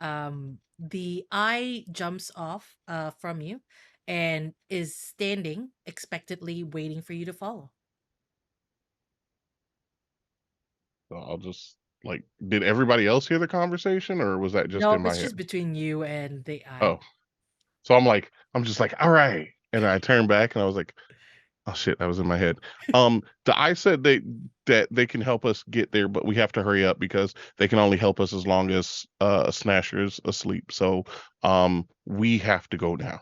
The eye jumps off from you and is standing expectantly waiting for you to follow. So I'll just like, did everybody else hear the conversation, or was that just in Nope, my it's head? just between you and the eye. Oh, so I'm just like, all right. And then I turned back and I was like, oh shit, that was in my head. The I said that they can help us get there, but we have to hurry up because they can only help us as long as Snasher's asleep. So we have to go now.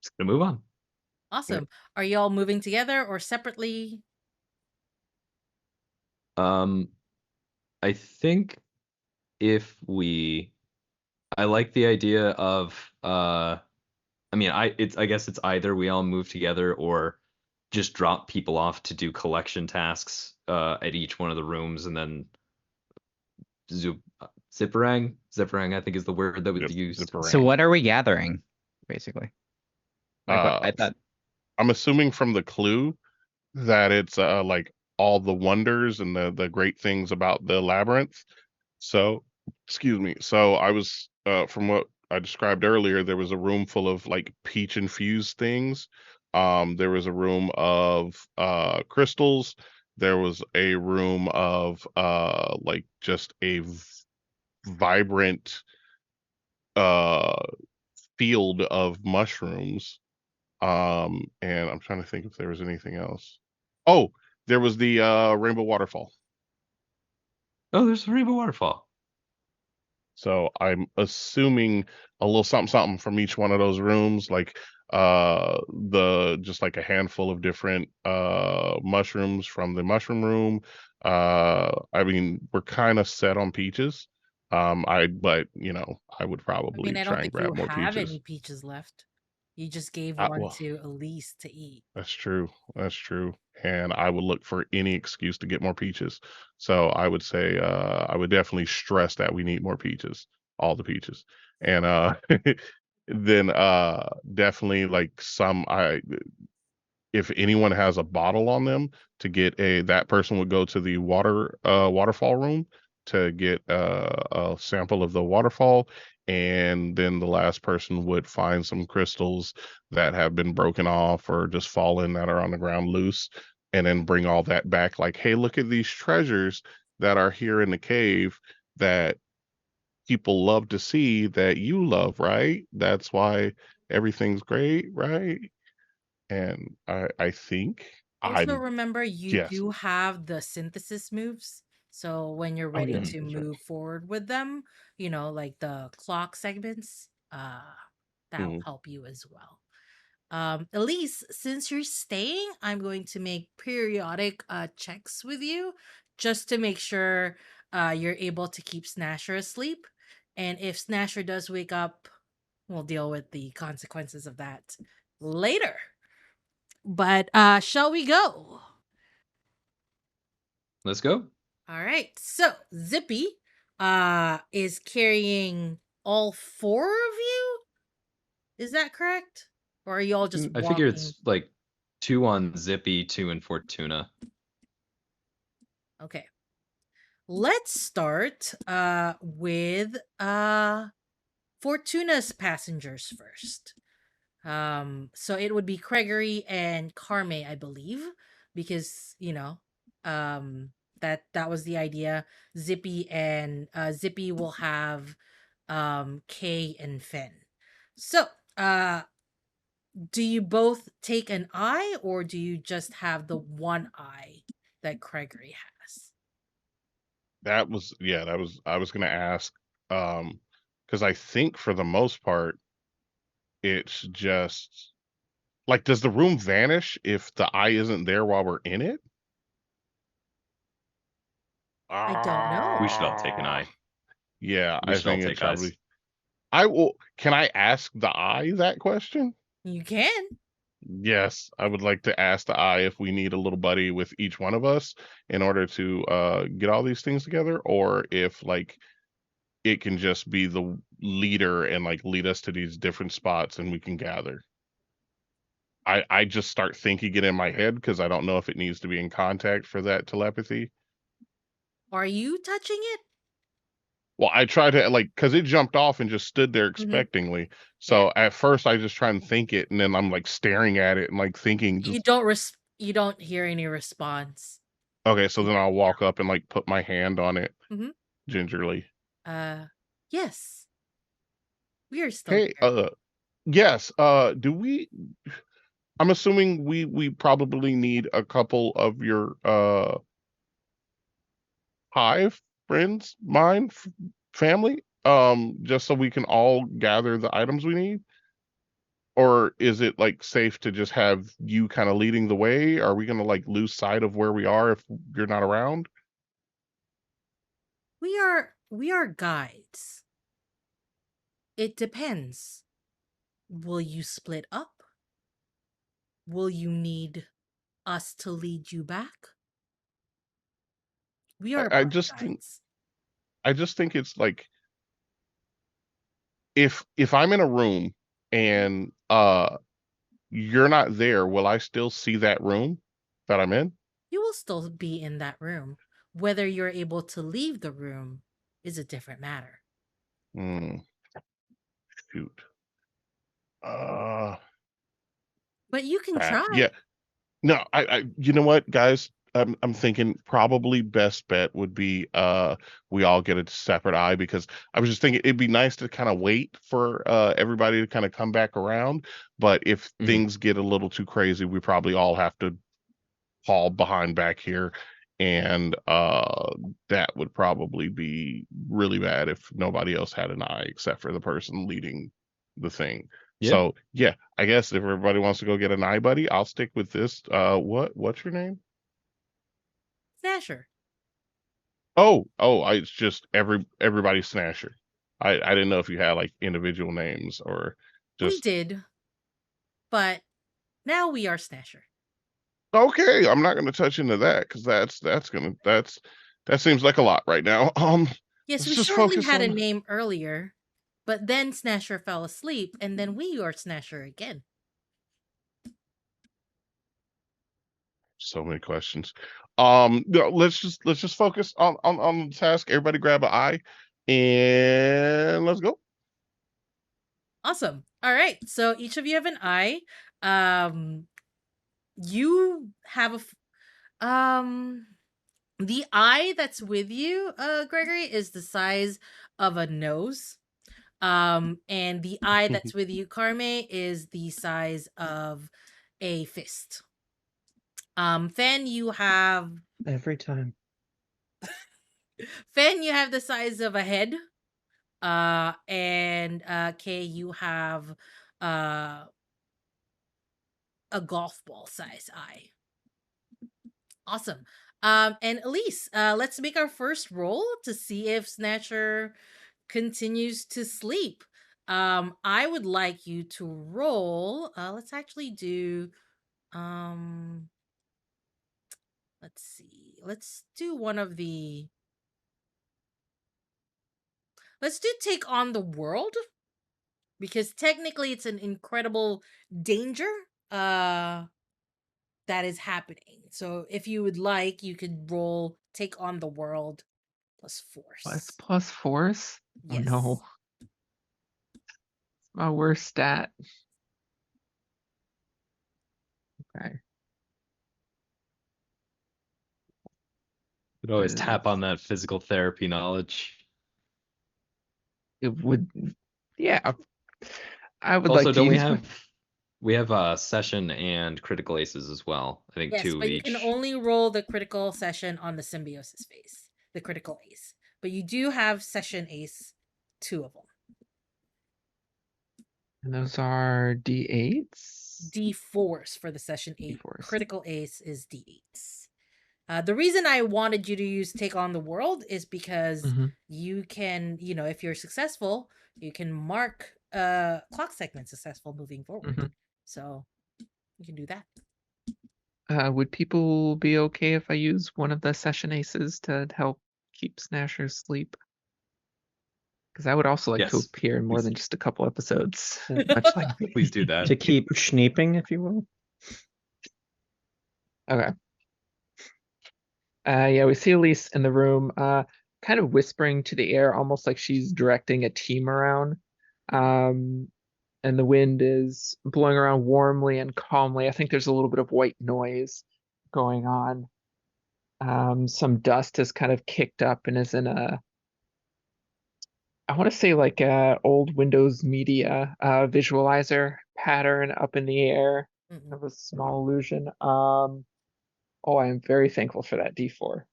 Just gonna move on. Yeah. Awesome. Are you all moving together or separately? Um, I think if we, I like the idea of, I mean, I guess it's either we all move together or just drop people off to do collection tasks at each one of the rooms, and then zoop, zipperang, I think is the word that was Yep. used. So Zipperang. what are we gathering, basically? Like what Uh, I thought. I'm assuming from the clue that it's like all the wonders and the great things about the labyrinth. So, excuse me. So I was from what I described earlier, there was a room full of like peach infused things. There was a room of crystals. There was a room of like just a vibrant uh field of mushrooms. And I'm trying to think if there was anything else. Oh, there was the rainbow waterfall. Oh, there's a rainbow waterfall. So I'm assuming a little something something from each one of those rooms, like the just like a handful of different mushrooms from the mushroom room. I mean, we're kind of set on peaches. But I would I mean, probably I don't try and think grab you more have peaches. any peaches left. You just gave one Well, to Elise to eat. that's true. That's true. And I would look for any excuse to get more peaches. So I would say I would definitely stress that we need more peaches, all the peaches. And then definitely like some I if anyone has a bottle on them to get a that person would go to the waterfall room to get a sample of the waterfall, and then the last person would find some crystals that have been broken off or just fallen that are on the ground loose, and then bring all that back like, hey, look at these treasures that are here in the cave that people love to see, that you love, right? That's why everything's great, right? And I think Also, I'm remember you yes. do have the synthesis moves. So when you're Oh ready yeah, Mhm. to that's right. move forward with them, like the clock segments, that'll Mhm. help you as well. Elise, since you're staying, I'm going to make periodic checks with you just to make sure you're able to keep Snasher asleep. And if Snasher does wake up, we'll deal with the consequences of that later. But shall we go? Let's go. All right. So Zippy is carrying all four of you. Is that correct? Or are you all just I figure walking? it's like two on Zippy, two in Fortuna. Okay. Let's start with Fortuna's passengers first. So it would be Gregory and Carme, I believe, because that was the idea. Zippy will have Kay and Finn. So do you both take an eye, or do you just have the one eye that Gregory has? That was yeah, that was I was gonna ask, because I think for the most part, it's just like, does the room vanish if the eye isn't there while we're in it? I don't We know. should all take an Ah, eye. yeah, We I should all think it's take eyes. probably I will can I ask the eye that question? You can. Yes, I would like to ask the eye if we need a little buddy with each one of us in order to get all these things together, or if like it can just be the leader and like lead us to these different spots and we can gather. I just start thinking it in my head because I don't know if it needs to be in contact for that telepathy. Are you touching it? Well, I tried to like because it jumped off and just stood there Mm-hmm. expectingly. Yeah. So at first I just try and think it, and then I'm like staring at it and like thinking You just don't hear any response. okay. So then I'll walk up and like put my hand on it Mm-hmm. gingerly. Yes, we are still Hey, here. yes. Do we? I'm assuming we probably need a couple of your hive friends, mine, family, just so we can all gather the items we need. Or is it like safe to just have you kind of leading the way? Are we gonna like lose sight of where we are if you're not around? We are guides. It depends. Will you split up? Will you need us to lead you back? We are I both just think guides. I just think it's like if I'm in a room and you're not there, will I still see that room that I'm in? You will still be in that room. Whether you're able to leave the room is a different matter. Hmm, shoot. Uh, But you can crap. try. Yeah. No, you know what, guys? I'm thinking probably best bet would be we all get a separate eye because I was just thinking it'd be nice to kind of wait for everybody to kind of come back around. But if Mhm. things get a little too crazy, we probably all have to haul behind back here. And that would probably be really bad if nobody else had an eye except for the person leading the thing. Yeah. So yeah, I guess if everybody wants to go get an eye buddy, I'll stick with this. What's your name? Snasher. It's just everybody Snasher. I didn't know if you had like individual names or We just did, but now we are Snasher. okay. I'm not gonna touch into that because that seems like a lot right now. Yes, Let's we just shortly focus had a on name earlier, but then Snasher fell asleep, and then we are Snasher again. so many questions. No, let's just focus on the task. Everybody grab an eye and let's go. Awesome. All right. So each of you have an eye. Um, you have the eye that's with you, Gregory, is the size of a nose. And the eye that's with you, Carme, is the size of a fist. Fen, you have Every time. the size of a head. And Kay, you have uh a golf ball size eye. Awesome. And Elise, let's make our first roll to see if Snatcher continues to sleep. I would like you to roll. Let's actually do um let's see. Let's do take on the world because technically it's an incredible danger that is happening. So if you would like, you could roll take on the world plus Plus force. plus force? Oh Yes. no. My worst stat. Okay. Could always Uh, tap on that physical therapy knowledge. It would, yeah. I would Also, like to don't we use my. have session and critical aces as well? I think Yes, two of but you can each. only roll the critical session on the symbiosis phase, the critical ace. But you do have session ace, 2 of them. And those are D8s? D4s for the session 8. D4s. Critical ace is D8s. The reason I wanted you to use take on the world is because Mm-hmm. you can, if you're successful, you can mark clock segment successful moving forward. Mm-hmm. So you can do that. Would people be okay if I use one of the session aces to help keep Snasher asleep? Because I would also like to Yes, appear in more please, than just a couple episodes, much like please do that. To keep sneeping, if you will. Okay. Yeah, we see Elise in the room, kind of whispering to the air, almost like she's directing a team around. Um, and the wind is blowing around warmly and calmly. I think there's a little bit of white noise going on. Some dust is kind of kicked up and is in a, I want to say like a old Windows Media visualizer pattern up in the air Mhm. of a small illusion. Oh, I am very thankful for that D4.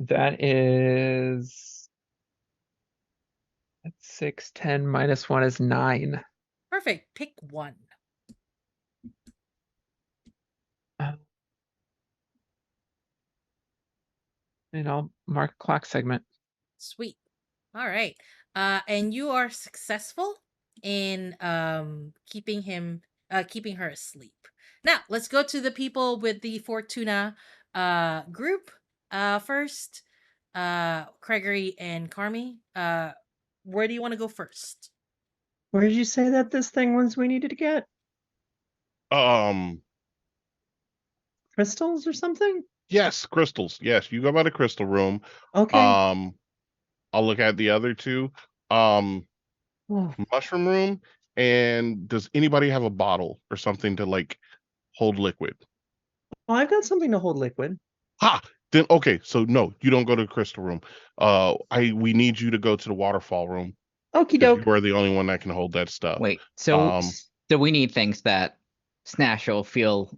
That is 6, 10 minus 1 is 9. Perfect. Pick one. Uh, and I'll mark clock segment. Sweet. All right. And you are successful in keeping her asleep. Now, let's go to the people with the Fortuna group. First, Gregory and Carmi. Where do you want to go first? Where did you say that this thing was we needed to get? Um, Crystals or something? yes, crystals. Yes, you go by the crystal room. Okay. Um, I'll look at the other two. Um, Oh, mushroom room. And does anybody have a bottle or something to like hold liquid? well, I've got something to hold liquid. Ha! Then okay, so no, you don't go to the crystal room. We need you to go to the waterfall room Okie because you doke. are the only one that can hold that stuff. Wait, so Um, so we need things that Snasher will feel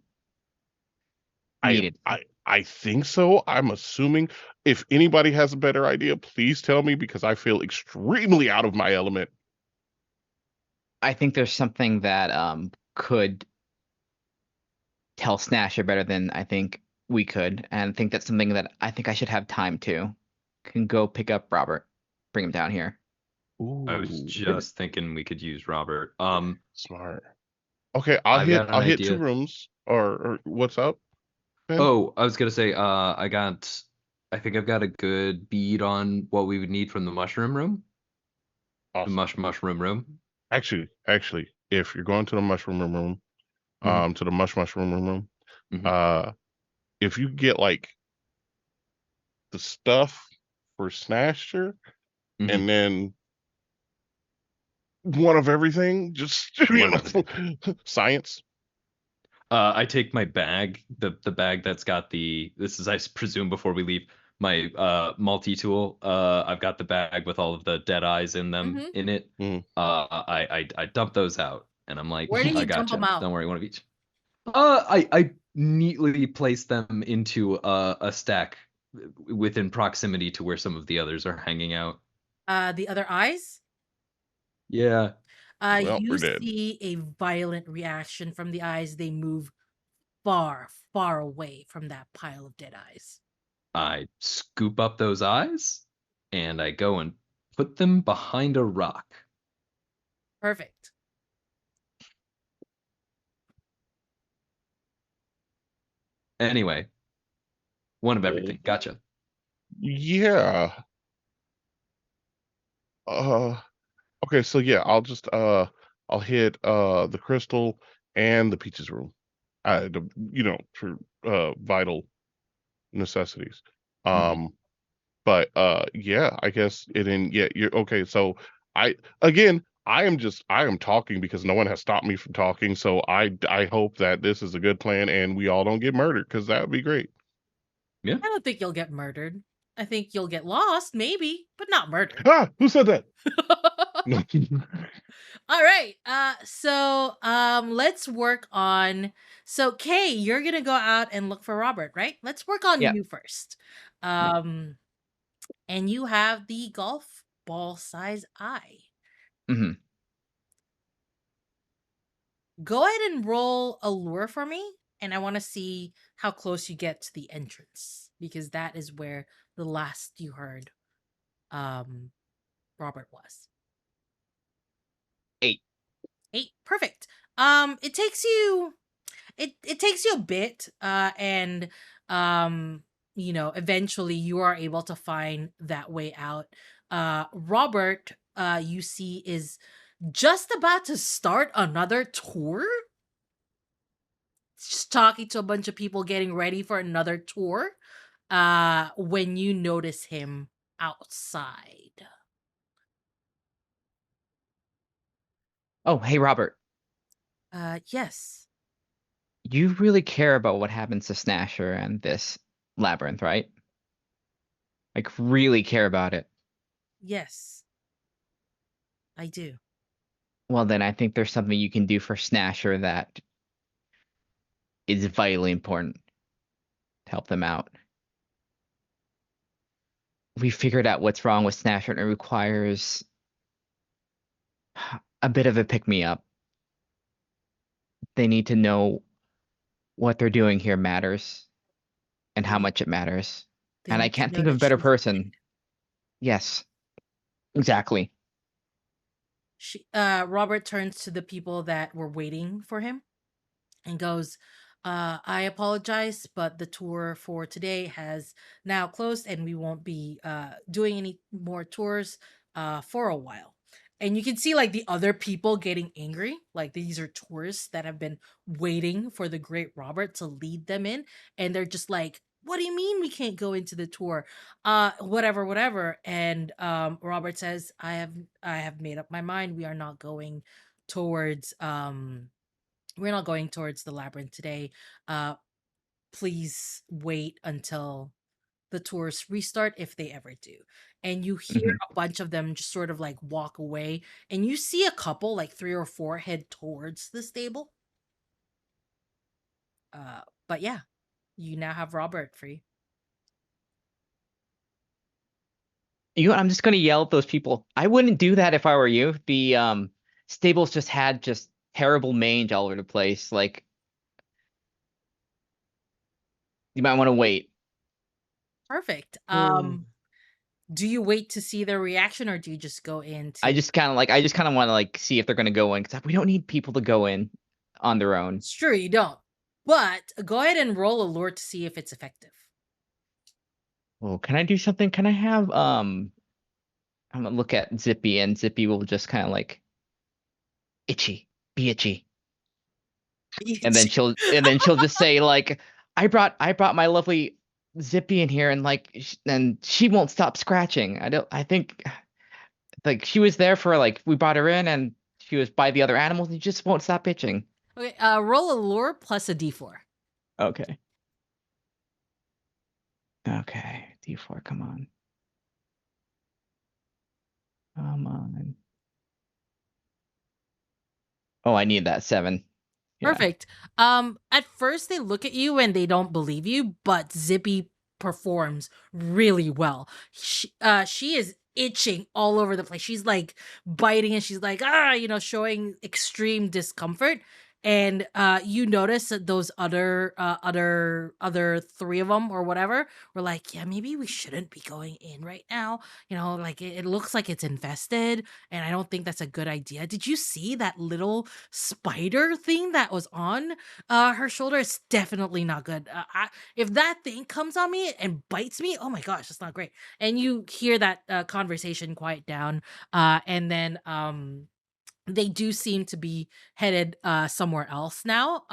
I needed. I think so. I'm assuming. If anybody has a better idea, please tell me because I feel extremely out of my element. I think there's something that could tell Snasher better than I think we could, and I think that's something that I think I should have time to. Can go pick up Robert, bring him down here. I was Ooh, just thinking we could use Robert. smart. Okay, I've got an I'll hit two idea. rooms. Or what's up, Ben? Oh, I was gonna say, I think I've got a good bead on what we would need from the mushroom room. The Awesome. mushroom room. Actually, if you're going to the mushroom room, Mhm. to the mushroom room, Mhm. if you get like the stuff for Snatcher Mhm. and then one of everything, just One of everything. science. I take my bag, the bag that's got this is I presume before we leave, my multi-tool. I've got the bag with all of the dead eyes in them Mm-hmm. in it. Mm. I dump those out and I'm like, Where do I you dump them gotcha. out? Don't worry, one of each. I neatly place them into a stack within proximity to where some of the others are hanging out. The other eyes. Yeah. Well, You we're dead. see a violent reaction from the eyes. They move far, far away from that pile of dead eyes. I scoop up those eyes and I go and put them behind a rock. Perfect. Anyway, one of everything. Gotcha. Yeah. Uh, okay, so yeah, I'll hit the crystal and the peaches room. For vital necessities. Mhm. But yeah, I guess it in yeah, you're okay. So I again, I am talking because no one has stopped me from talking. So I hope that this is a good plan and we all don't get murdered because that would be great. Yeah. I don't think you'll get murdered. I think you'll get lost, maybe, but not murdered. Ah, who said that? No. All right. Let's work on. So Kay, you're gonna go out and look for Robert, right? Let's work on Yeah. you first. And you have the golf ball size eye. Hmm. Go ahead and roll a lure for me, and I want to see how close you get to the entrance because that is where the last you heard um Robert was. 8. 8. Perfect. It takes you it takes you a bit and eventually you are able to find that way out. Robert you see is just about to start another tour. just talking to a bunch of people getting ready for another tour when you notice him outside. Oh, hey, Robert. Yes. You really care about what happens to Snasher and this labyrinth, right? Like, really care about it. Yes. I do. Well, then I think there's something you can do for Snasher that is vitally important to help them out. We figured out what's wrong with Snasher and it requires a bit of a pick-me-up. They need to know what they're doing here matters and how They, much it matters. they And I need to can't know think of a that better she's person. afraid. Yes, exactly. Robert turns to the people that were waiting for him and goes, I apologize, but the tour for today has now closed and we won't be doing any more tours for a while. And you can see like the other people getting angry. Like these are tourists that have been waiting for the great Robert to lead them in. And they're just like, what do you mean we can't go into the tour? Whatever, whatever. And Robert says, I have made up my mind. We are not going towards we're not going towards the labyrinth today. Uh, please wait until the tours restart if they ever do. And you hear Mhm. a bunch of them just sort of like walk away, and you see a couple, like 3 or 4, head towards the stable. But yeah, you now have Robert free. You know, what, I'm just gonna yell at those people. I wouldn't do that if I were you. The stables just had just terrible mange all over the place. Like, you might want to wait. Perfect. Hmm. Do you wait to see their reaction, or do you just go into? I just kind of want to like see if they're gonna go in because we don't need people to go in on their own. Sure, you don't. But go ahead and roll a lure to see if it's effective. Oh, can I do something? Can I have I'm gonna look at Zippy and Zippy will just kind of like itchy, be itchy. And then she'll just say like I brought my lovely Zippy in here and like and she won't stop scratching. I think like she was there for like we brought her in and she was by the other animals and she just won't stop itching. Okay, roll a lure plus a d4. Okay. Okay. D4, come on. Come on. Oh, I need that 7. Yeah. Perfect. At first they look at you and they don't believe you, but Zippy performs really well. She is itching all over the place. She's like biting and she's like, showing extreme discomfort. And you notice that those other 3 of them or whatever were like, yeah, maybe we shouldn't be going in right now. Like it looks like it's infested, and I don't think that's a good idea. Did you see that little spider thing that was on her shoulder? Is definitely not good. If that thing comes on me and bites me, oh my gosh, that's not great. And you hear that conversation quiet down, and then they do seem to be headed somewhere else now.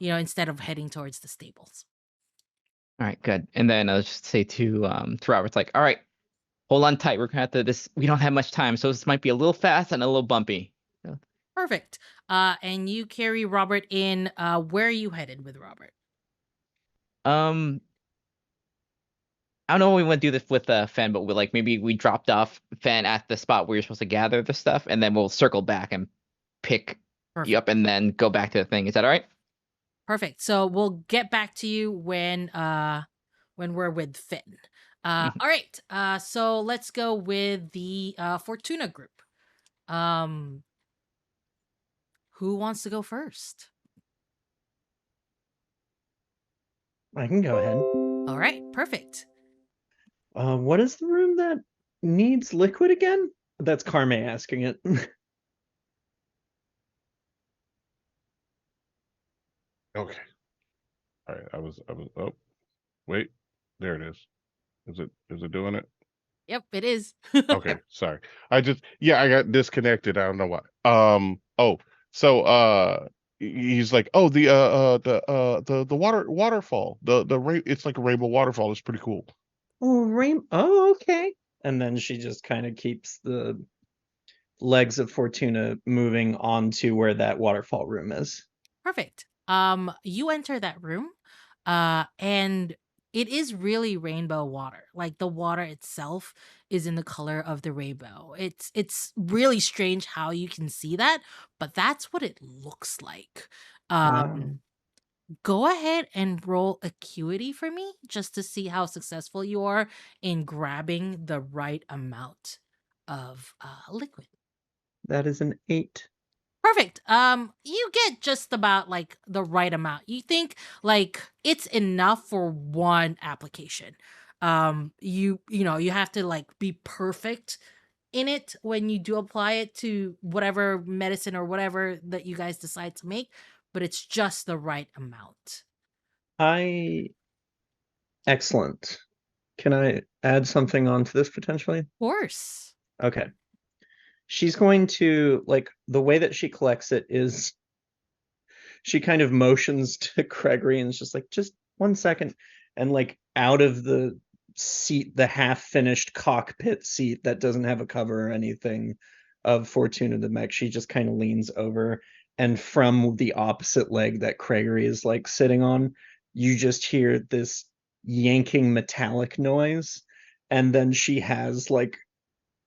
Instead of heading towards the stables. All right, good. And then I'll just say to Robert's like, all right, hold on tight. We're gonna have to this we don't have much time, so this might be a little fast and a little bumpy. So, Perfect. And you carry Robert in. Where are you headed with Robert? um I don't know when we want to do this with Fen, but we like maybe we dropped off Fen at the spot where you're supposed to gather the stuff, and then we'll circle back and pick you Perfect. up and then go back to the thing. Is that all right? Perfect. So we'll get back to you when we're with Finn. Mhm. All right. So let's go with the Fortuna group. Um who wants to go first? I can go ahead. All right, perfect. What is the room that needs liquid again? That's Carme asking it. Okay. All right. I was oh wait. There it is. Is it doing it? Yep, it is. Okay, sorry. I got disconnected. I don't know why. Oh, so he's like, oh, the waterfall, it's like a rainbow waterfall. It's pretty cool. Oh, okay. And then she just kind of keeps the legs of Fortuna moving on to where that waterfall room is. Perfect. You enter that room, and it is really rainbow water. Like the water itself is in the color of the rainbow. It's really strange how you can see that, but that's what it looks like. Wow. Go ahead and roll acuity for me just to see how successful you are in grabbing the right amount of liquid. That is an 8. Perfect. You get just about like the right amount. You think like it's enough for one application. You have to like be perfect in it when you do apply it to whatever medicine or whatever that you guys decide to make, but it's just the right amount. Excellent. Can I add something onto this potentially? Of course. Okay. She's going to, like, the way that she collects it is she kind of motions to Gregory and is just like, just 1 second. And like out of the seat, the half finished cockpit seat that doesn't have a cover or anything of Fortuna the Mech, she just kind of leans over. And from the opposite leg that Gregory is like sitting on, you just hear this yanking metallic noise. And then she has like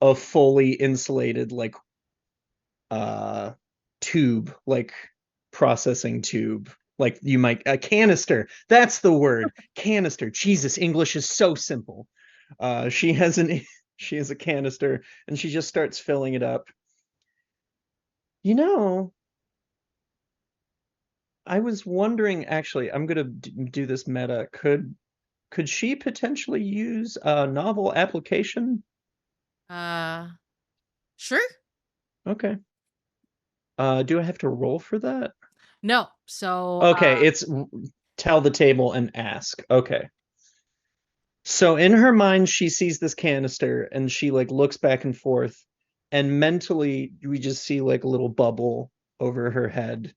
a fully insulated like tube, like processing tube, like you might a canister. That's the word, canister. Jesus, English is so simple. She has she has a canister, and she just starts filling it up. You know, I was wondering. Actually, I'm gonna do this meta. Could she potentially use a novel application? Uh sure. Okay. Do I have to roll for that? No. So Okay, it's tell the table and ask. Okay. So in her mind, she sees this canister and she like looks back and forth, and mentally we just see like a little bubble over her head,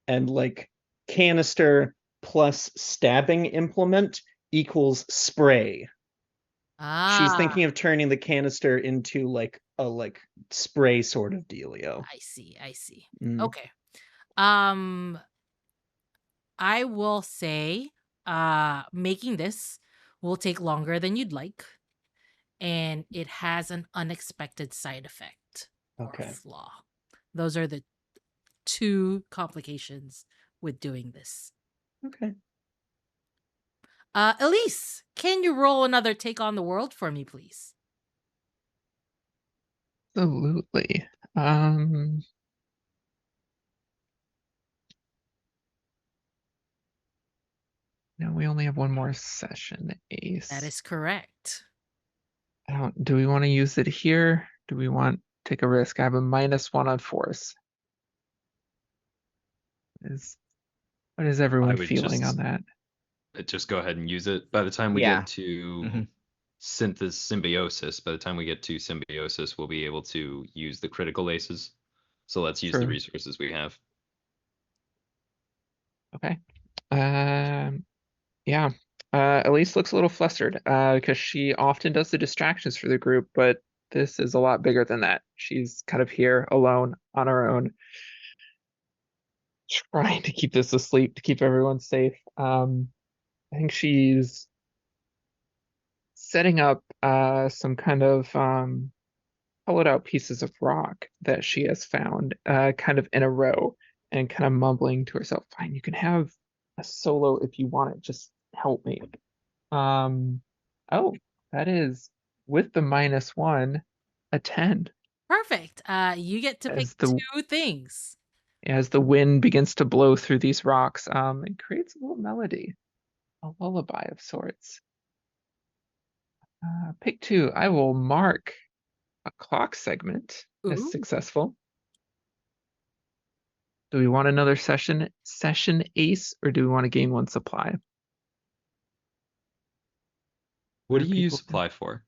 and like canister plus stabbing implement equals spray. She's ah thinking of turning the canister into like a like spray sort of dealio. I see. I see. Mm, Okay. Um I will say making this will take longer than you'd like, and it has an unexpected side effect or okay. flaw. Those are the two complications with doing this. Okay. Elise, can you roll another take on the world for me, please? Absolutely. No, we only have one more session, Ace. That is correct. Do we want to use it here? Do we want take a risk? I have a -1 on force. What is everyone would feeling just- on that? Just go ahead and use it. By the time we Yeah. get to Mhm. symbiosis, we'll be able to use the critical aces. So let's use the Sure. resources we have. Okay. Yeah. Elise looks a little flustered because she often does the distractions for the group, but this is a lot bigger than that. She's kind of here alone on her own, trying to keep this asleep, to keep everyone safe. I think she's setting up some kind of hollowed out pieces of rock that she has found kind of in a row, and kind of mumbling to herself, fine, you can have a solo if you want it, just help me. Oh, that is with the -1, a 10. Perfect. You get to pick As the two things. wind begins to blow through these rocks, it creates a little melody, a lullaby of sorts. Pick 2. I will mark a clock segment as Ooh. successful. Do we want another session Ace, or do we want to gain 1 supply? What Are do you use people- supply for?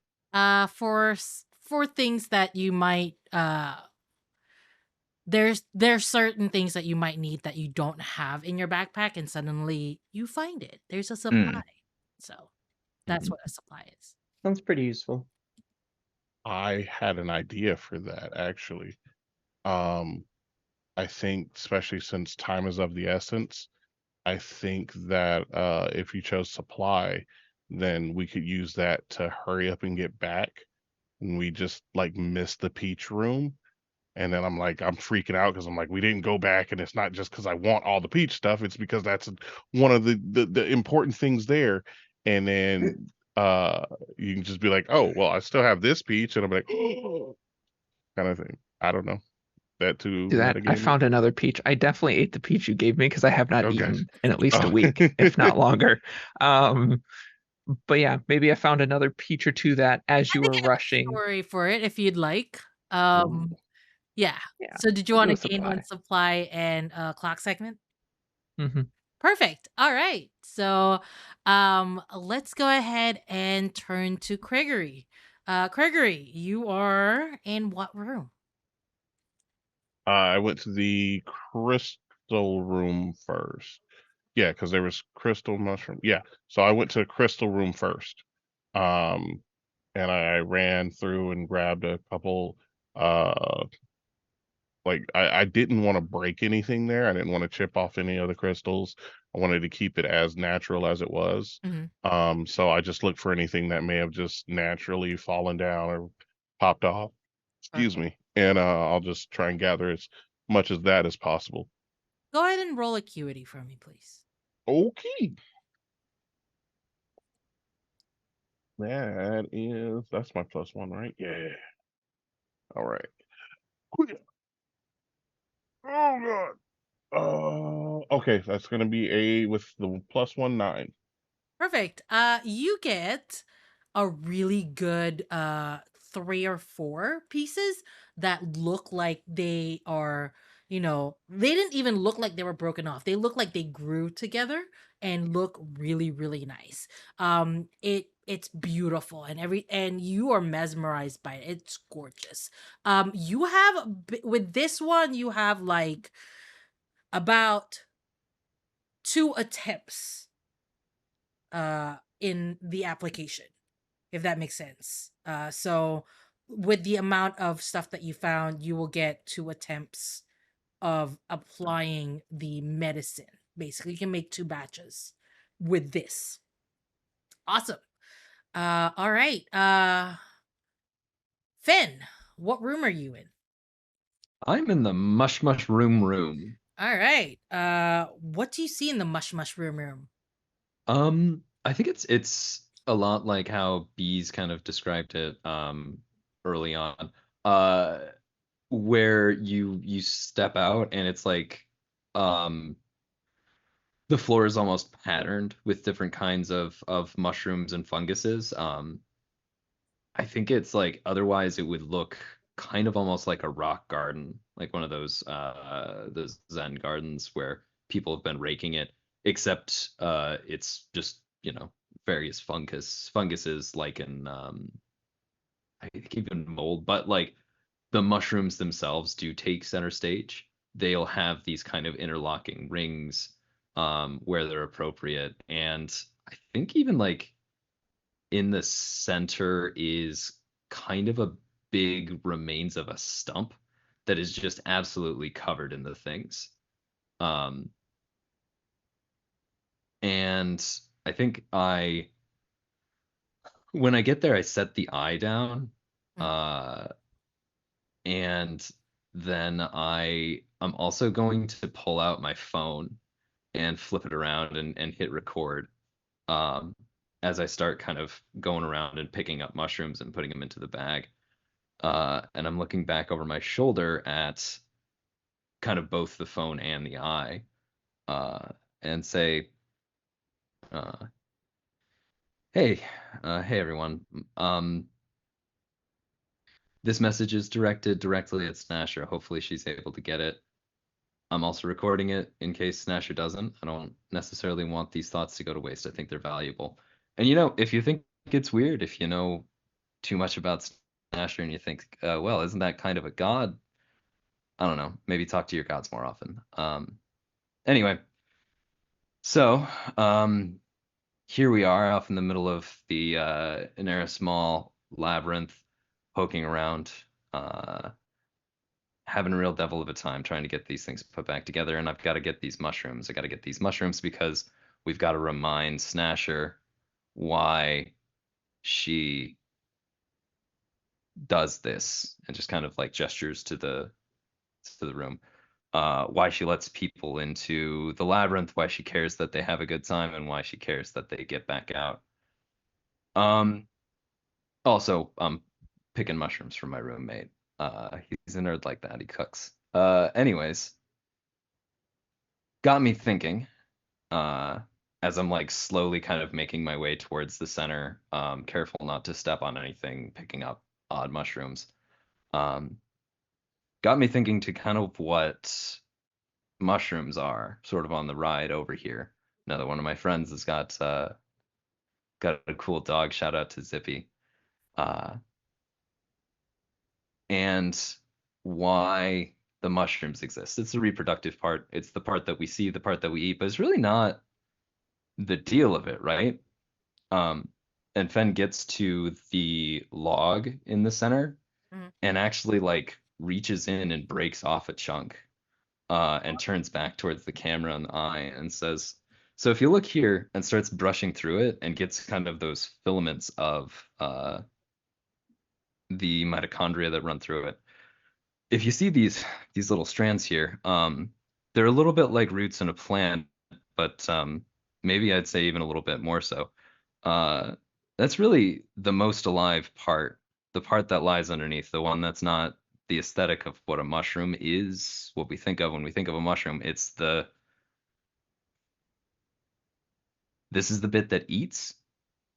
For things that you might there's certain things that you might need that you don't have in your backpack, and suddenly you find it. There's a supply. Mm. So that's Mhm. what a supply is. Sounds pretty useful. I had an idea for that actually. Um, I think, especially since time is of the essence, I think that if you chose supply, then we could use that to hurry up and get back. And we just like missed the peach room. And then I'm freaking out because I'm like, we didn't go back, and it's not just because I want all the peach stuff. It's because that's one of the important things there. And then uh you can just be like, oh well, I still have this peach, and I'm like, kind of thing. I don't know. That too Do that. I metagamey. found another peach. I definitely ate the peach you gave me because I have not Okay. eaten in at least a Oh. week, if not longer. Um, but yeah, maybe I found another peach or two that as I you think were I have a rushing. story for it if you'd like. Ooh. Yeah. Yeah, So did you we'll want do a to gain one supply. supply and clock segment? Hmm. Perfect. All right. So let's go ahead and turn to Gregory. Gregory, you are in what room? I went to the crystal room first. Yeah, because there was crystal mushroom. Yeah, so I went to crystal room first. Um, and I ran through and grabbed a couple. Like I didn't want to break anything there. I didn't want to chip off any of the crystals. I wanted to keep it as natural as it was. Mhm. So I just looked for anything that may have just naturally fallen down or popped off. Excuse Perfect. me. And I'll just try and gather as much as that as possible. Go ahead and roll acuity for me, please. Okay. That's my +1, right? Yeah. All right. Quick. Oh god. Okay, that's gonna be a with the +1 9. Perfect. You get a really good 3 or 4 pieces that look like they are, they didn't even look like they were broken off. They look like they grew together and look really really nice. It's beautiful, and you are mesmerized by it. It's gorgeous. You have with this one you have like about 2 attempts in the application, if that makes sense. So with the amount of stuff that you found, you will get 2 attempts of applying the medicine. Basically, you can make 2 batches with this. Awesome. All right. Finn, what room are you in? I'm in the mush room. All right. What do you see in the mush room? I think it's a lot like how Bees kind of described it early on. Uh where you step out and it's like um the floor is almost patterned with different kinds of mushrooms and funguses. I think it's like otherwise it would look kind of almost like a rock garden, like one of those Zen gardens where people have been raking it, except it's just, various funguses like in I think even mold, but like the mushrooms themselves do take center stage. They'll have these kind of interlocking rings where they're appropriate. And I think even like in the center is kind of a big remains of a stump that is just absolutely covered in the things. Um, and I think when I get there, I set the eye down, Mm. uh, and then I'm also going to pull out my phone and flip it around and hit record um, as I start kind of going around and picking up mushrooms and putting them into the bag. And I'm looking back over my shoulder at kind of both the phone and the eye, uh, and say, uh, "Hey, hey everyone. Um, this message is directed directly at Snasher. Hopefully she's able to get it. I'm also recording it in case Snasher doesn't. I don't necessarily want these thoughts to go to waste. I think they're valuable. And if you think it's weird, if you know too much about Snasher and you think, well, isn't that kind of a god? I don't know, maybe talk to your gods more often. Anyway, so here we are off in the middle of the Inera Small labyrinth, poking around, having a real devil of a time trying to get these things put back together. And I've got to get these mushrooms. I got to get these mushrooms because we've got to remind Snasher why she does this, and just kind of like gestures to the room. Why she lets people into the labyrinth, why she cares that they have a good time, and why she cares that they get back out. Also, picking mushrooms from my roommate. He's a nerd like that. He cooks. Anyways, got me thinking. As I'm like slowly kind of making my way towards the center, careful not to step on anything, picking up odd mushrooms. Got me thinking to kind of what mushrooms are, sort of on the ride over here. Another one of my friends has got a cool dog. Shout out to Zippy. And why the mushrooms exist. It's the reproductive part. It's the part that we see, the part that we eat, but it's really not the deal of it, right? And Fen gets to the log in the center and actually like reaches in and breaks off a chunk, and turns back towards the camera and the eye and says, so if you look here, and starts brushing through it and gets kind of those filaments of the mitochondria that run through it. If you see these little strands here, they're a little bit like roots in a plant, but maybe I'd say even a little bit more so. That's really the most alive part, the part that lies underneath, the one that's not the aesthetic of what a mushroom is, what we think of when we think of a mushroom. It's this is the bit that eats.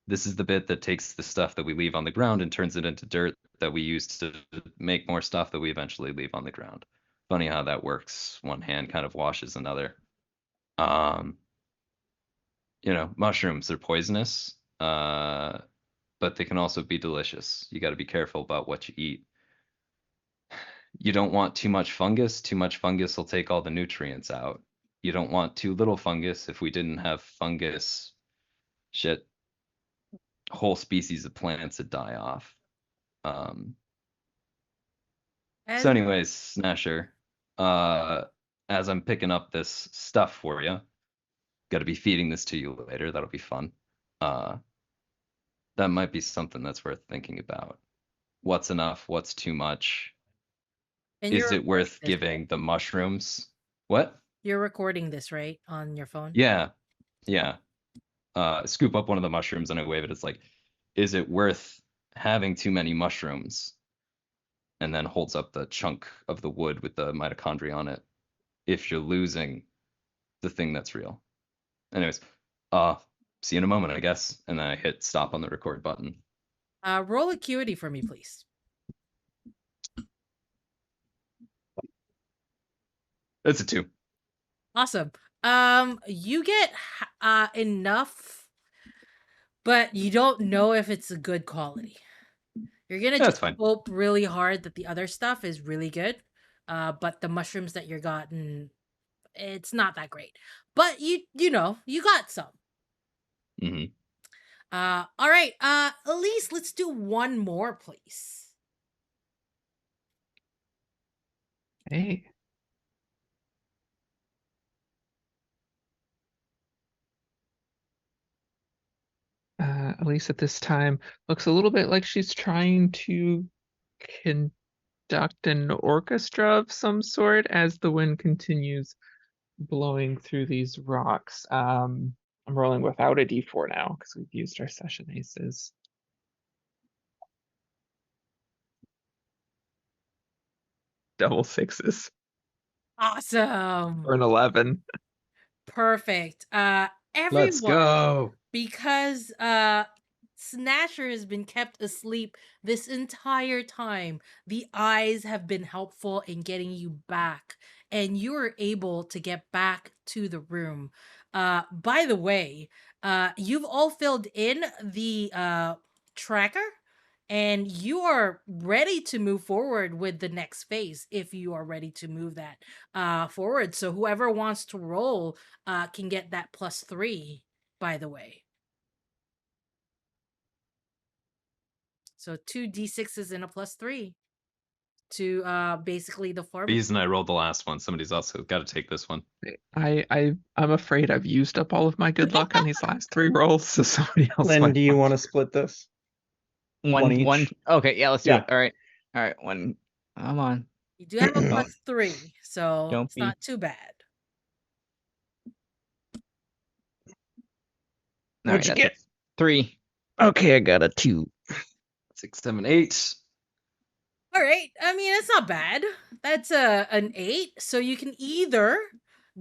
This is the bit that takes the stuff that we leave on the ground and turns it into dirt that we use to make more stuff that we eventually leave on the ground. Funny how that works. One hand kind of washes another. Mushrooms, they're poisonous, but they can also be delicious. You got to be careful about what you eat. You don't want too much fungus. Too much fungus will take all the nutrients out. You don't want too little fungus. If we didn't have fungus, shit, whole species of plants would die off. So And anyways, Snasher, as I'm picking up this stuff for you, got to be feeding this to you later. That'll be fun. That might be something that's worth thinking about. What's enough? What's too much? you're Is it recording worth this, giving right? the mushrooms? What? You're recording this, right, on your phone? Yeah, yeah. Scoop up one of the mushrooms and I wave it. It's like, is it worth having too many mushrooms? And then holds up the chunk of the wood with the mitochondria on it. If you're losing the thing that's real. Anyways, see you in a moment, I guess. And then I hit stop on the record button. Roll acuity for me, please. It's a 2. Awesome. You get enough, but you don't know if it's a good quality. You're gonna That's just fine. hope really hard that the other stuff is really good. But the mushrooms that you're gotten, it's not that great. But you know, you got some. Mm-hmm. All right. Elise, let's do one more, please. Hey. At least at this time, looks a little bit like she's trying to conduct an orchestra of some sort as the wind continues blowing through these rocks. I'm rolling without a d4 now because we've used our session aces. Double sixes Awesome. or an 11. Perfect. Let's Everyone, go. because Snasher has been kept asleep this entire time. The eyes have been helpful in getting you back, and you are able to get back to the room. By the way, you've all filled in the tracker. and you are ready to move forward with the next phase if you are ready to move that forward. So whoever wants to roll can get that +3, by the way. So 2d6s and a +3 to basically the formula. Bees and I rolled the last one. Somebody's also got to take this one. I'm afraid I've used up all of my good luck on these last 3 rolls, so somebody else Len, might do you want want to split this? One each? okay, yeah, let's do Yeah. it. All right. All right, one. Come on. You do have a Don't- +3, so don't it's be- not too bad. All What'd you that's a get? 3. Okay, I got a 2. 6, 7, 8. All right. I mean, it's not bad. That's an 8. So you can either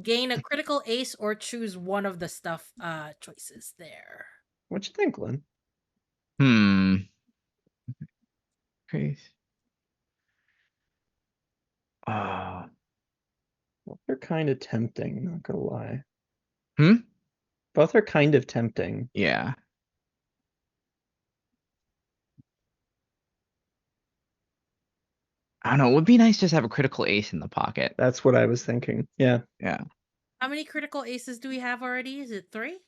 gain a critical ace or choose one of the stuff choices there. What you think, Len? Okay. Well, they're kind of tempting, not gonna lie. Hmm? Both are kind of tempting. Yeah. I don't know. It would be nice just to have a critical ace in the pocket. That's what I was thinking. Yeah. Yeah. How many critical aces do we have already? Is it 3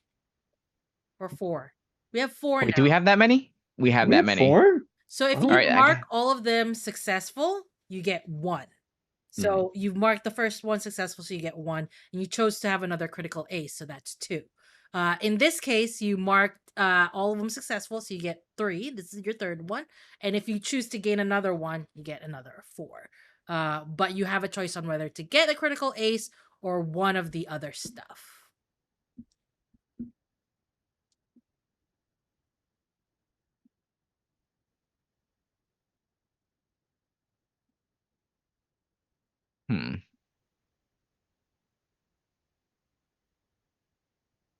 or 4? We have 4 Wait, now. do we have that many? We have We that have many. 4? So if Oh. you Alright, mark all of them successful, you get 1. So you've marked the first one successful, so you get 1, and you chose to have another critical ace, so that's 2. In this case, you marked all of them successful, so you get 3. This is your third one, and if you choose to gain another one, you get another 4. But you have a choice on whether to get a critical ace or one of the other stuff.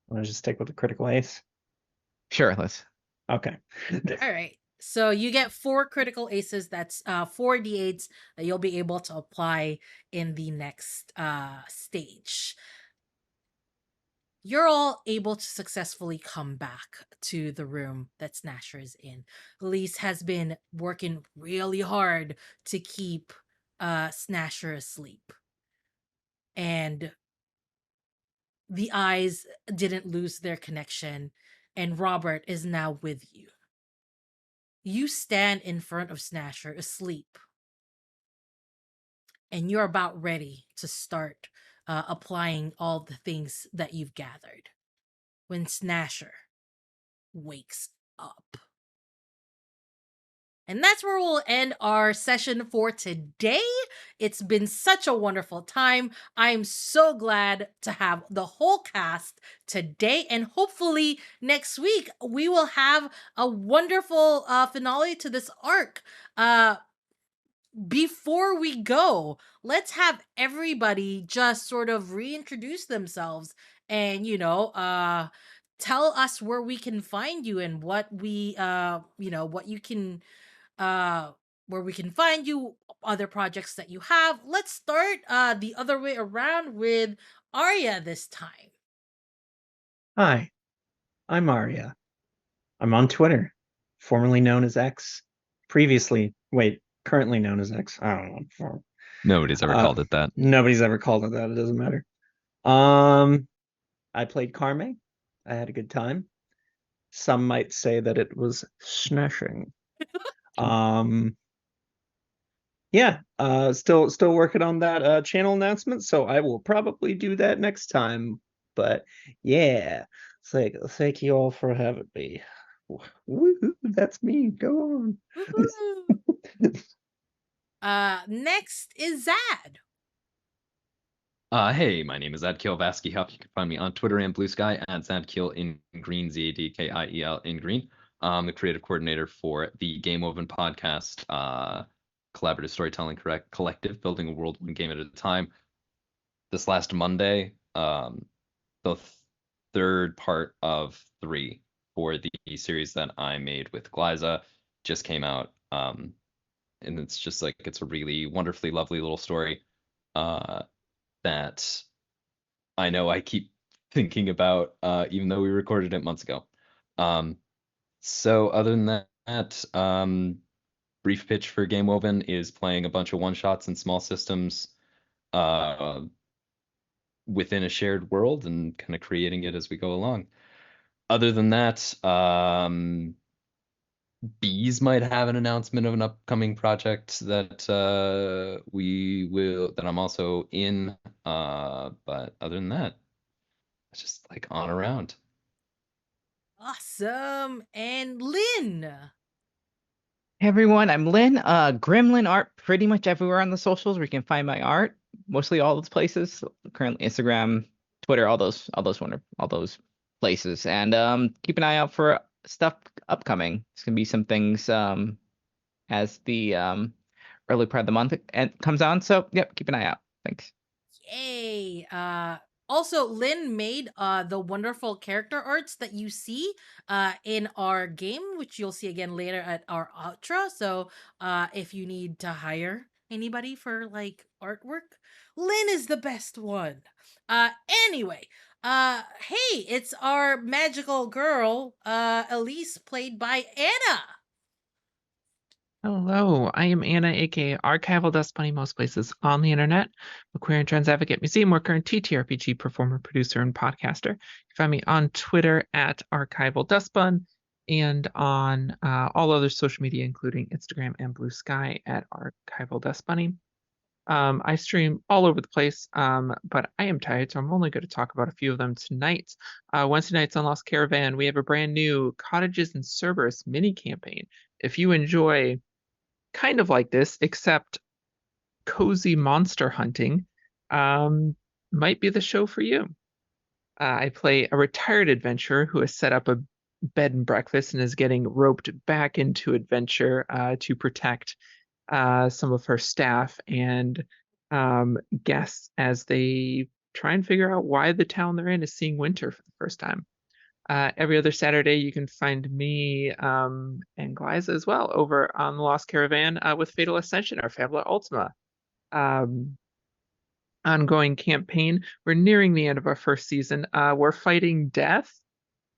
Want to just stick with the critical ace? Sure, let's. Okay. All right. So you get 4 critical aces. That's 4 d8s that you'll be able to apply in the next stage. You're all able to successfully come back to the room that Snasher is in. Elise has been working really hard to keep Snasher asleep. And the eyes didn't lose their connection, and Robert is now with you. You stand in front of Snasher asleep, and you're about ready to start applying all the things that you've gathered when Snasher wakes up. And that's where we'll end our session for today. It's been such a wonderful time. I am so glad to have the whole cast today. And hopefully next week we will have a wonderful finale to this arc. Before we go, let's have everybody just sort of reintroduce themselves and, tell us where we can find you and what we, what you can where we can find you, other projects that you have. Let's start the other way around with Arya this time. Hi, I'm Arya. I'm on Twitter, formerly known as X. Currently known as X. I don't know. Nobody's ever called it that. Nobody's ever called it that. It doesn't matter. I played Carme. I had a good time. Some might say that it was snashing. Yeah, still working on that channel announcement, so I will probably do that next time. But yeah, thank you all for having me. Woohoo, that's me. Go on. Next is Zad. Hey, my name is Zadkiel Vaskyhuff. You can find me on Twitter and Blue Sky at Zadkiel in green, Zadkiel in green. I'm the creative coordinator for the Game Woven podcast, collaborative storytelling collective, building a world one game at a time. This last Monday, the third part of 3 for the series that I made with Glyza just came out. And it's just like, it's a really wonderfully lovely little story that I know I keep thinking about, even though we recorded it months ago. So other than that, that, brief pitch for Game Woven is playing a bunch of one-shots and small systems within a shared world and kind of creating it as we go along. Other than that, Bees might have an announcement of an upcoming project that I'm also in. But other than that, it's just like on around. Awesome. And Lynn. Hey everyone, I'm Lynn. Gremlin art pretty much everywhere on the socials where you can find my art. Mostly all those places. Currently Instagram, Twitter, all those places. And keep an eye out for stuff upcoming. It's gonna be some things as the early part of the month comes on. So yep, keep an eye out. Thanks. Yay. Also, Lynn made the wonderful character arts that you see in our game, which you'll see again later at our outro. So if you need to hire anybody for like artwork, Lynn is the best one. Anyway, hey, it's our magical girl, Elise, played by Anna. Hello, I am Anna, aka Archival Dust Bunny, most places on the internet. A queer and trans advocate, museum worker, and TTRPG performer, producer, and podcaster. You can find me on Twitter at Archival Dust Bun and on all other social media, including Instagram and Blue Sky at Archival Dust Bunny. I stream all over the place, but I am tired, so I'm only going to talk about a few of them tonight. Wednesday nights on Lost Caravan, we have a brand new Cottages and Cerberus mini campaign. If you enjoy kind of like this, except cozy monster hunting, might be the show for you. I play a retired adventurer who has set up a bed and breakfast and is getting roped back into adventure to protect some of her staff and guests as they try and figure out why the town they're in is seeing winter for the first time. Every other Saturday, you can find me and Glyza as well over on the Lost Caravan with Fatal Ascension, our Fabula Ultima ongoing campaign. We're nearing the end of our first season. We're fighting death,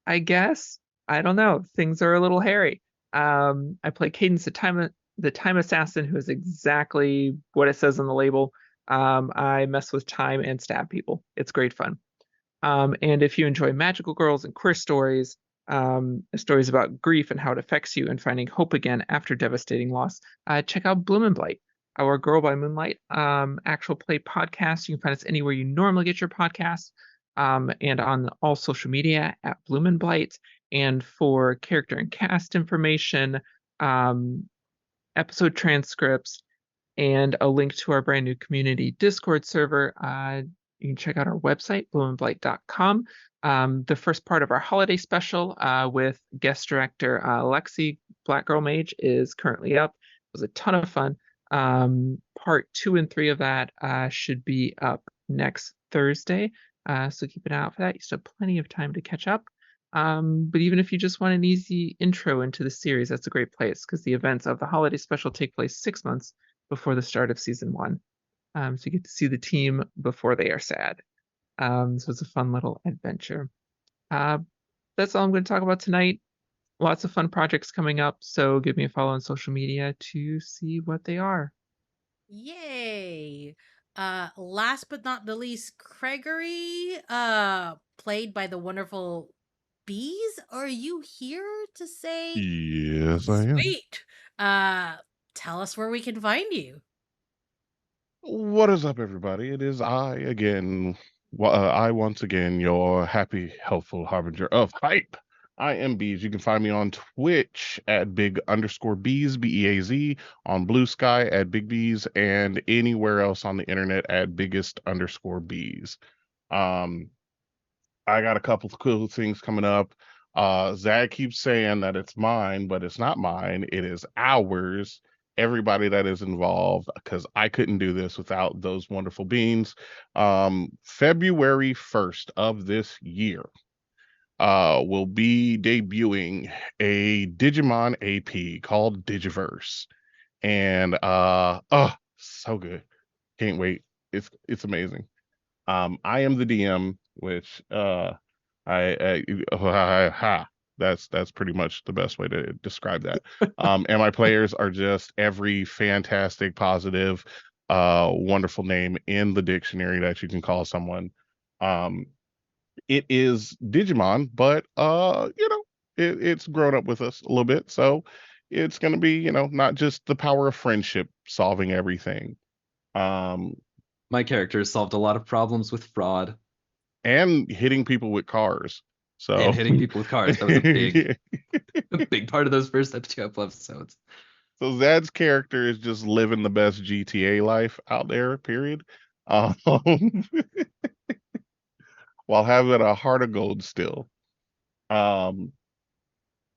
I guess. I don't know. Things are a little hairy. I play Cadence, the time assassin, who is exactly what it says on the label. I mess with time and stab people. It's great fun. And if you enjoy magical girls and queer stories, stories about grief and how it affects you and finding hope again after devastating loss, check out Bloom and Blight, our Girl by Moonlight actual play podcast. You can find us anywhere you normally get your podcasts, and on all social media at Bloom and Blight. And for character and cast information, episode transcripts, and a link to our brand new community Discord server, you can check out our website, bloomandblight.com. The first part of our holiday special with guest director Lexi, Black Girl Mage, is currently up. It was a ton of fun. Part 2 and 3 of that should be up next Thursday. So keep an eye out for that. You still have plenty of time to catch up. But even if you just want an easy intro into the series, that's a great place because the events of the holiday special take place 6 months before the start of season 1. So you get to see the team before they are sad. So it's a fun little adventure. That's all I'm going to talk about tonight. Lots of fun projects coming up, so give me a follow on social media to see what they are. Yay. Last but not the least, Gregory, played by the wonderful Bees. Are you here to say Yes, I am. sweet? Tell us where we can find you. What is up, everybody? It is I again. I once again, your happy, helpful harbinger of hype. I am Bees. You can find me on Twitch at big_bees, BEAZ, on Blue Sky at Big Bees, and anywhere else on the internet at biggest_bees. I got a couple of cool things coming up. Zach keeps saying that it's mine, but it's not mine. It is ours. Everybody that is involved, because I couldn't do this without those wonderful beings. February 1st of this year, will be debuting a Digimon AP called Digiverse. And oh, so good. Can't wait. It's amazing. I am the DM, which I ha. That's pretty much the best way to describe that. And my players are just every fantastic, positive, wonderful name in the dictionary that you can call someone. Um, it is Digimon, but it's grown up with us a little bit, so it's gonna be, not just the power of friendship solving everything. Um, My character solved a lot of problems with fraud and hitting people with cars. and So hitting people with cars. That was a big part of those first couple episodes. So Zad's character is just living the best GTA life out there, period. Um, while having a heart of gold still. Um,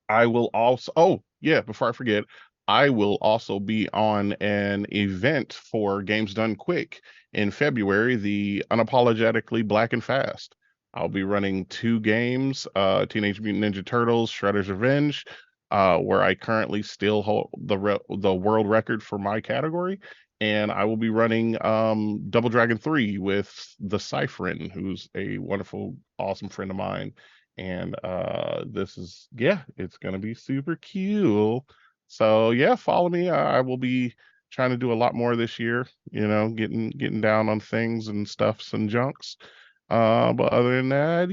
I will also, oh, yeah, before I forget, I will also be on an event for Games Done Quick in February, the Unapologetically Black and Fast. I'll be running two games, Teenage Mutant Ninja Turtles, Shredder's Revenge, where I currently still hold the world record for my category. And I will be running Double Dragon 3 with the Cypherin, who's a wonderful, awesome friend of mine, and this is, yeah, it's gonna be super cool. So yeah, follow me. I will be trying to do a lot more this year, getting down on things and stuffs and junks. But other than that,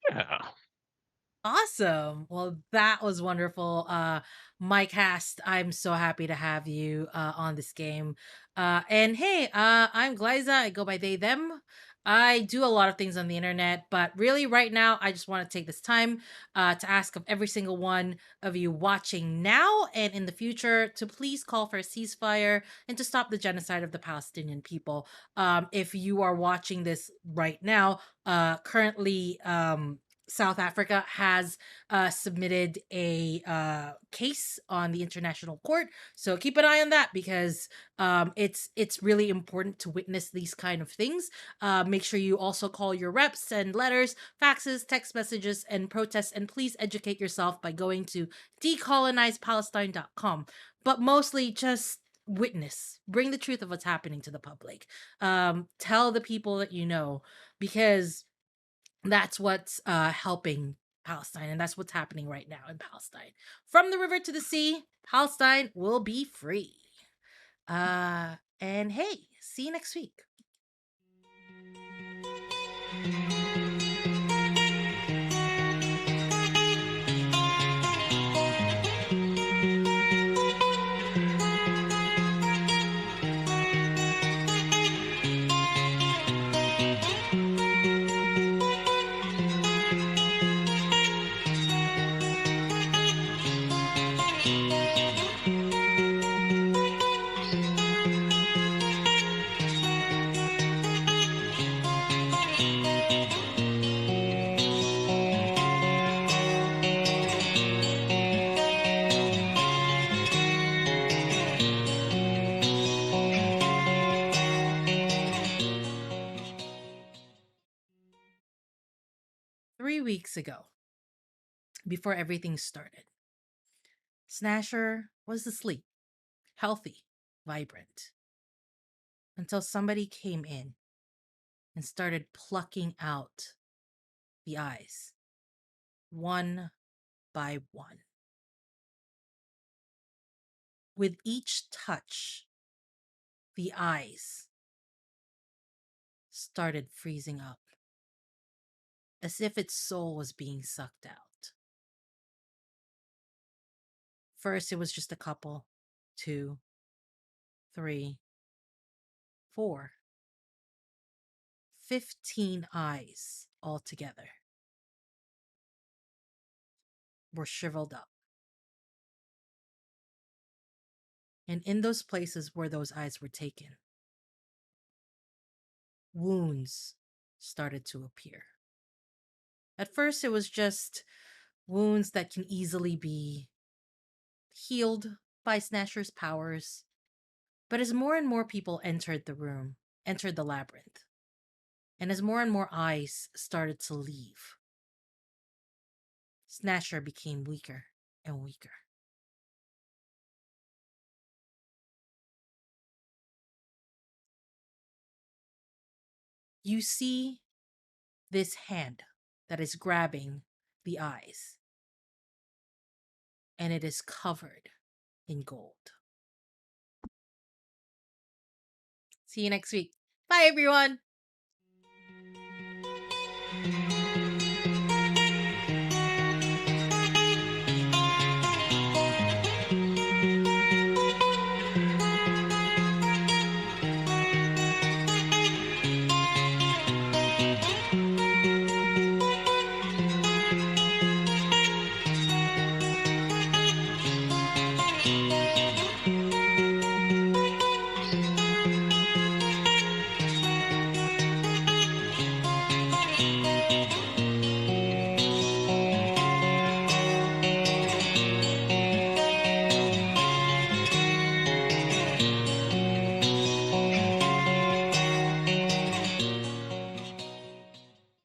yeah. Awesome. Well, that was wonderful. Mike Hast, I'm so happy to have you on this game. And hey, I'm Glyza. I go by they, them. I do a lot of things on the internet, but really right now, I just want to take this time to ask of every single one of you watching now and in the future to please call for a ceasefire and to stop the genocide of the Palestinian people. If you are watching this right now, currently, South Africa has submitted a case on the international court, so keep an eye on that because it's really important to witness these kind of things. Make sure you also call your reps, send letters, faxes, text messages, and protests, and please educate yourself by going to decolonizepalestine.com. But mostly, just witness, bring the truth of what's happening to the public. Tell the people that you know because that's what's helping Palestine, and that's what's happening right now in Palestine. From the river to the sea, Palestine will be free. And hey, see you next week. Three weeks ago, before everything started, Snasher was asleep, healthy, vibrant, until somebody came in and started plucking out the eyes, one by one. With each touch, the eyes started freezing up, as if its soul was being sucked out. First, it was just a couple, 2, 3, 4, 15 eyes altogether were shriveled up. And in those places where those eyes were taken, wounds started to appear. At first, it was just wounds that can easily be healed by Snatcher's powers. But as more and more people entered the room, entered the labyrinth, and as more and more eyes started to leave, Snatcher became weaker and weaker. You see this hand that is grabbing the eyes. and it is covered in gold. See you next week. Bye, everyone.